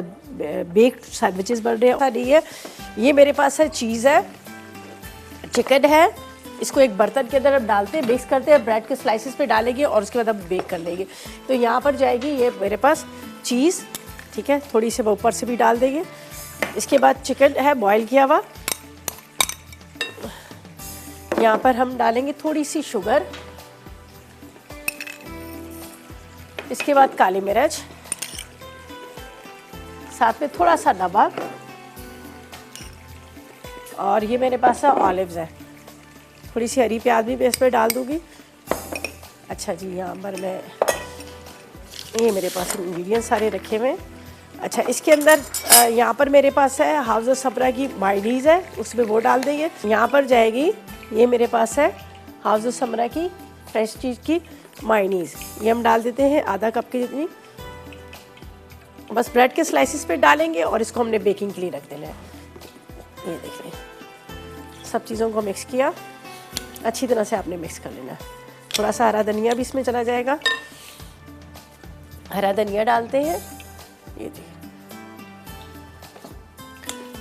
Baked sandwiches बन रहे हैं। ये मेरे पास है चीज़ है, चिकन है, इसको एक बर्तन के अंदर हम डालते हैं, मिक्स करते हैं, ब्रेड के स्लाइसेस पे डालेंगे और उसके बाद हम बेक कर लेंगे। तो यहाँ पर जाएगी ये मेरे पास चीज़, ठीक है, थोड़ी सी ऊपर से भी डाल देंगे। इसके बाद चिकन है बॉयल किया हुआ, यहाँ पर हम डालेंगे थोड़ी सी शुगर, इसके बाद काली मिर्च, साथ में थोड़ा सा नमक, और ये मेरे पास है ऑलिव्स है, थोड़ी सी हरी प्याज भी मैं इसमें डाल दूँगी। अच्छा जी, यहाँ पर मैं ये मेरे पास इंग्रेडिएंट्स सारे रखे हुए हैं। अच्छा, इसके अंदर यहाँ पर मेरे पास है हाउस समरा की मायोनीज़ है, उसमें वो डाल देंगे। यहाँ पर जाएगी ये मेरे पास है हाउस समरा की फ्रेश चीज़ की मायोनीज़, ये हम डाल देते हैं आधा कप की जितनी। बस ब्रेड के स्लाइसिस पे डालेंगे और इसको हमने बेकिंग के लिए रख देना है। ये देखिए, सब चीज़ों को मिक्स किया, अच्छी तरह से आपने मिक्स कर लेना है। थोड़ा सा हरा धनिया भी इसमें चला जाएगा, हरा धनिया डालते हैं। ये देखिए,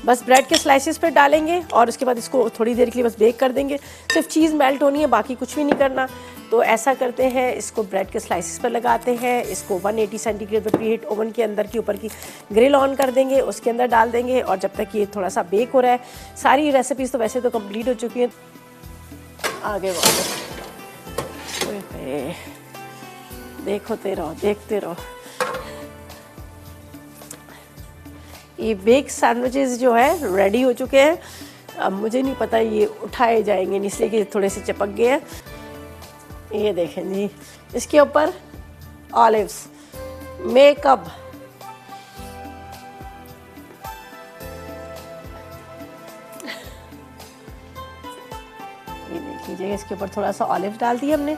बस ब्रेड के स्लाइसेस पे डालेंगे और उसके बाद इसको थोड़ी देर के लिए बस बेक कर देंगे। सिर्फ चीज़ मेल्ट होनी है, बाकी कुछ भी नहीं करना। तो ऐसा करते हैं, इसको ब्रेड के स्लाइसेस पर लगाते हैं, इसको 180 सेंटीग्रेड पर प्रीहीट ओवन के अंदर की ऊपर की ग्रिल ऑन कर देंगे, उसके अंदर डाल देंगे और जब तक ये थोड़ा सा बेक हो रहा है। सारी रेसिपीज़ तो वैसे तो कंप्लीट हो चुकी हैं, आगे वापस देखते रहो, देखते रहो। ये बेक सैंडविचेस जो है रेडी हो चुके हैं। अब मुझे नहीं पता ये उठाए जाएंगे, इसलिए कि थोड़े से चिपक गए हैं। ये देखें जी, इसके ऊपर ऑलिव्स, मेकअप, ये देख लीजिए, इसके ऊपर थोड़ा सा ऑलिव डाल दिया हमने।